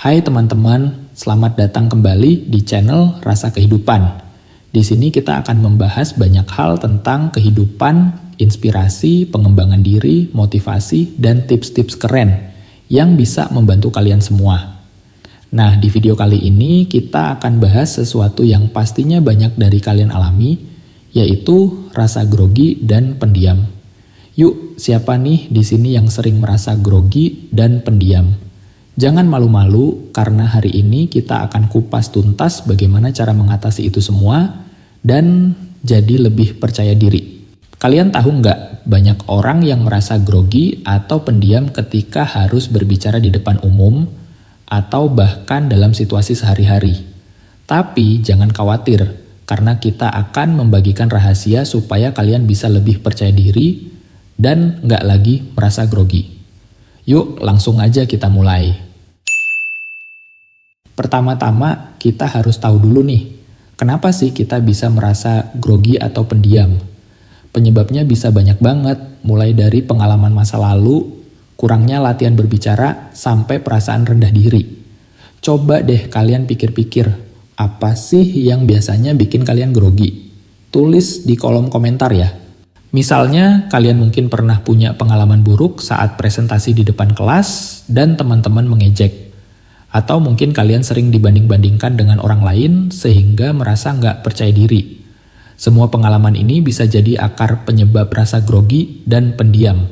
Hai teman-teman, selamat datang kembali di channel Rasa Kehidupan. Di sini kita akan membahas banyak hal tentang kehidupan, inspirasi, pengembangan diri, motivasi, dan tips-tips keren yang bisa membantu kalian semua. Nah, di video kali ini kita akan bahas sesuatu yang pastinya banyak dari kalian alami, yaitu rasa grogi dan pendiam. Yuk, siapa nih di sini yang sering merasa grogi dan pendiam? Jangan malu-malu karena hari ini kita akan kupas tuntas bagaimana cara mengatasi itu semua dan jadi lebih percaya diri. Kalian tahu nggak banyak orang yang merasa grogi atau pendiam ketika harus berbicara di depan umum atau bahkan dalam situasi sehari-hari. Tapi jangan khawatir karena kita akan membagikan rahasia supaya kalian bisa lebih percaya diri dan nggak lagi merasa grogi. Yuk langsung aja kita mulai. Pertama-tama kita harus tahu dulu nih, kenapa sih kita bisa merasa grogi atau pendiam? Penyebabnya bisa banyak banget, mulai dari pengalaman masa lalu, kurangnya latihan berbicara, sampai perasaan rendah diri. Coba deh kalian pikir-pikir, apa sih yang biasanya bikin kalian grogi? Tulis di kolom komentar ya. Misalnya, kalian mungkin pernah punya pengalaman buruk saat presentasi di depan kelas dan teman-teman mengejek. Atau mungkin kalian sering dibanding-bandingkan dengan orang lain sehingga merasa nggak percaya diri. Semua pengalaman ini bisa jadi akar penyebab rasa grogi dan pendiam.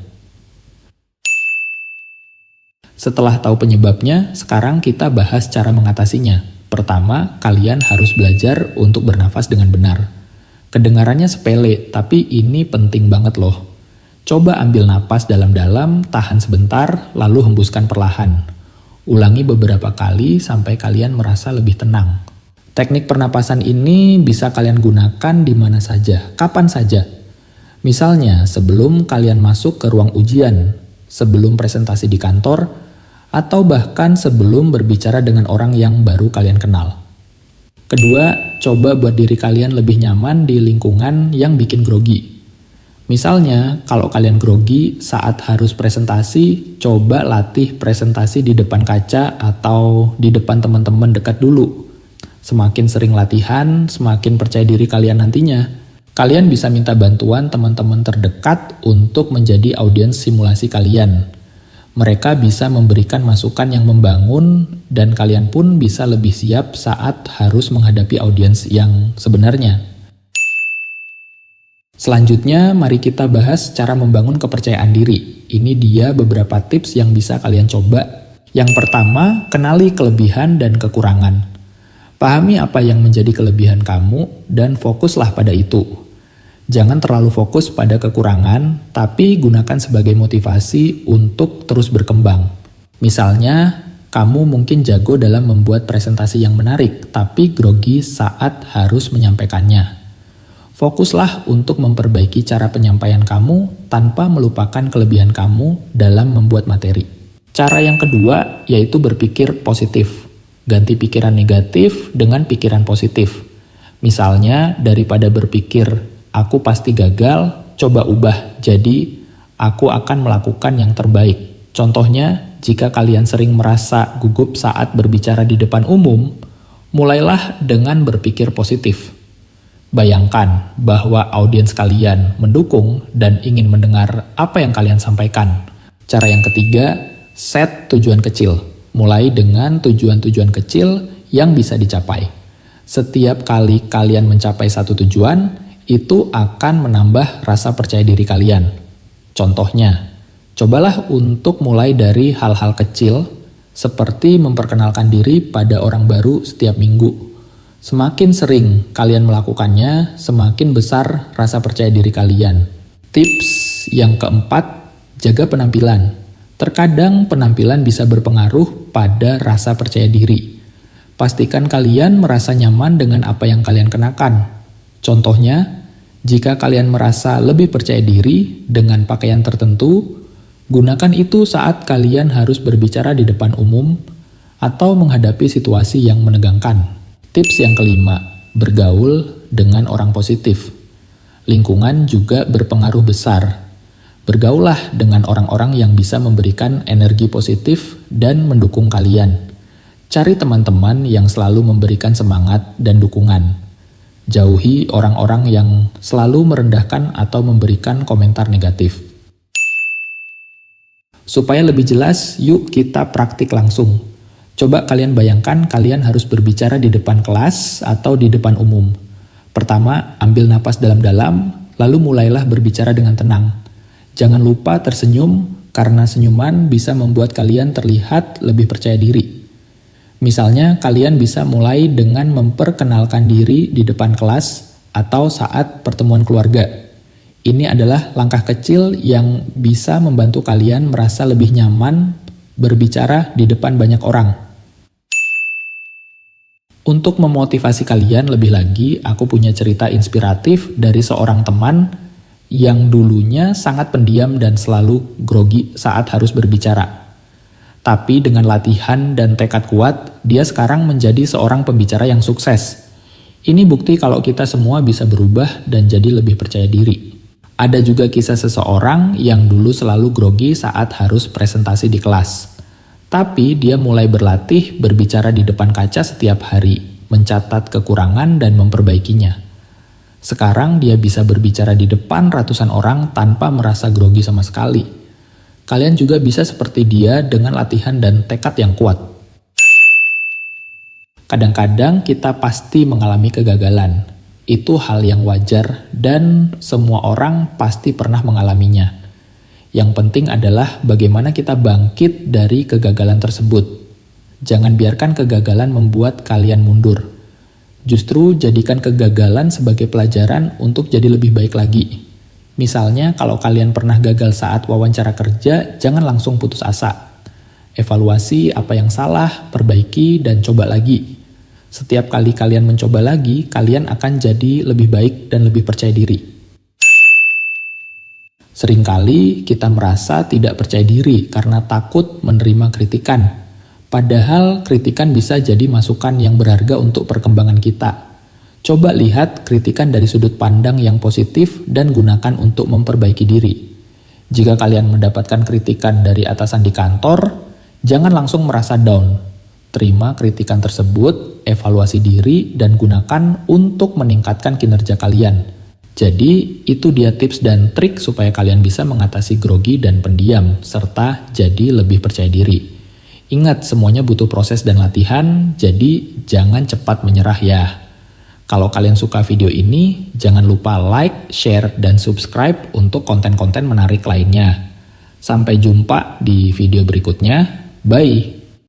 Setelah tahu penyebabnya, sekarang kita bahas cara mengatasinya. Pertama, kalian harus belajar untuk bernafas dengan benar. Kedengarannya sepele, tapi ini penting banget loh. Coba ambil napas dalam-dalam, tahan sebentar, lalu hembuskan perlahan. Ulangi beberapa kali sampai kalian merasa lebih tenang. Teknik pernapasan ini bisa kalian gunakan di mana saja, kapan saja. Misalnya, sebelum kalian masuk ke ruang ujian, sebelum presentasi di kantor, atau bahkan sebelum berbicara dengan orang yang baru kalian kenal. Kedua, coba buat diri kalian lebih nyaman di lingkungan yang bikin grogi. Misalnya, kalau kalian grogi saat harus presentasi, coba latih presentasi di depan kaca atau di depan teman-teman dekat dulu. Semakin sering latihan, semakin percaya diri kalian nantinya. Kalian bisa minta bantuan teman-teman terdekat untuk menjadi audiens simulasi kalian. Mereka bisa memberikan masukan yang membangun dan kalian pun bisa lebih siap saat harus menghadapi audiens yang sebenarnya. Selanjutnya, mari kita bahas cara membangun kepercayaan diri. Ini dia beberapa tips yang bisa kalian coba. Yang pertama, kenali kelebihan dan kekurangan. Pahami apa yang menjadi kelebihan kamu dan fokuslah pada itu. Jangan terlalu fokus pada kekurangan, tapi gunakan sebagai motivasi untuk terus berkembang. Misalnya, kamu mungkin jago dalam membuat presentasi yang menarik, tapi grogi saat harus menyampaikannya. Fokuslah untuk memperbaiki cara penyampaian kamu tanpa melupakan kelebihan kamu dalam membuat materi. Cara yang kedua yaitu berpikir positif. Ganti pikiran negatif dengan pikiran positif. Misalnya, daripada berpikir, aku pasti gagal, coba ubah jadi aku akan melakukan yang terbaik. Contohnya, jika kalian sering merasa gugup saat berbicara di depan umum, mulailah dengan berpikir positif. Bayangkan bahwa audiens kalian mendukung dan ingin mendengar apa yang kalian sampaikan. Cara yang ketiga, set tujuan kecil. Mulai dengan tujuan-tujuan kecil yang bisa dicapai. Setiap kali kalian mencapai satu tujuan, itu akan menambah rasa percaya diri kalian. Contohnya, cobalah untuk mulai dari hal-hal kecil seperti memperkenalkan diri pada orang baru setiap minggu. Semakin sering kalian melakukannya, semakin besar rasa percaya diri kalian. Tips yang keempat, jaga penampilan. Terkadang penampilan bisa berpengaruh pada rasa percaya diri. Pastikan kalian merasa nyaman dengan apa yang kalian kenakan. Contohnya, jika kalian merasa lebih percaya diri dengan pakaian tertentu, gunakan itu saat kalian harus berbicara di depan umum atau menghadapi situasi yang menegangkan. Tips yang kelima, bergaul dengan orang positif. Lingkungan juga berpengaruh besar. Bergaullah dengan orang-orang yang bisa memberikan energi positif dan mendukung kalian. Cari teman-teman yang selalu memberikan semangat dan dukungan. Jauhi orang-orang yang selalu merendahkan atau memberikan komentar negatif. Supaya lebih jelas, yuk kita praktik langsung. Coba kalian bayangkan kalian harus berbicara di depan kelas atau di depan umum. Pertama, ambil napas dalam-dalam, lalu mulailah berbicara dengan tenang. Jangan lupa tersenyum, karena senyuman bisa membuat kalian terlihat lebih percaya diri. Misalnya, kalian bisa mulai dengan memperkenalkan diri di depan kelas atau saat pertemuan keluarga. Ini adalah langkah kecil yang bisa membantu kalian merasa lebih nyaman berbicara di depan banyak orang. Untuk memotivasi kalian lebih lagi, aku punya cerita inspiratif dari seorang teman yang dulunya sangat pendiam dan selalu grogi saat harus berbicara. Tapi dengan latihan dan tekad kuat, dia sekarang menjadi seorang pembicara yang sukses. Ini bukti kalau kita semua bisa berubah dan jadi lebih percaya diri. Ada juga kisah seseorang yang dulu selalu grogi saat harus presentasi di kelas. Tapi dia mulai berlatih berbicara di depan kaca setiap hari, mencatat kekurangan dan memperbaikinya. Sekarang dia bisa berbicara di depan ratusan orang tanpa merasa grogi sama sekali. Kalian juga bisa seperti dia dengan latihan dan tekad yang kuat. Kadang-kadang kita pasti mengalami kegagalan. Itu hal yang wajar dan semua orang pasti pernah mengalaminya. Yang penting adalah bagaimana kita bangkit dari kegagalan tersebut. Jangan biarkan kegagalan membuat kalian mundur. Justru jadikan kegagalan sebagai pelajaran untuk jadi lebih baik lagi. Misalnya kalau kalian pernah gagal saat wawancara kerja, jangan langsung putus asa. Evaluasi apa yang salah, perbaiki, dan coba lagi. Setiap kali kalian mencoba lagi, kalian akan jadi lebih baik dan lebih percaya diri. Seringkali kita merasa tidak percaya diri karena takut menerima kritikan. Padahal kritikan bisa jadi masukan yang berharga untuk perkembangan kita. Coba lihat kritikan dari sudut pandang yang positif dan gunakan untuk memperbaiki diri. Jika kalian mendapatkan kritikan dari atasan di kantor, jangan langsung merasa down. Terima kritikan tersebut, evaluasi diri, dan gunakan untuk meningkatkan kinerja kalian. Jadi, itu dia tips dan trik supaya kalian bisa mengatasi grogi dan pendiam, serta jadi lebih percaya diri. Ingat, semuanya butuh proses dan latihan, jadi jangan cepat menyerah ya. Kalau kalian suka video ini, jangan lupa like, share, dan subscribe untuk konten-konten menarik lainnya. Sampai jumpa di video berikutnya. Bye!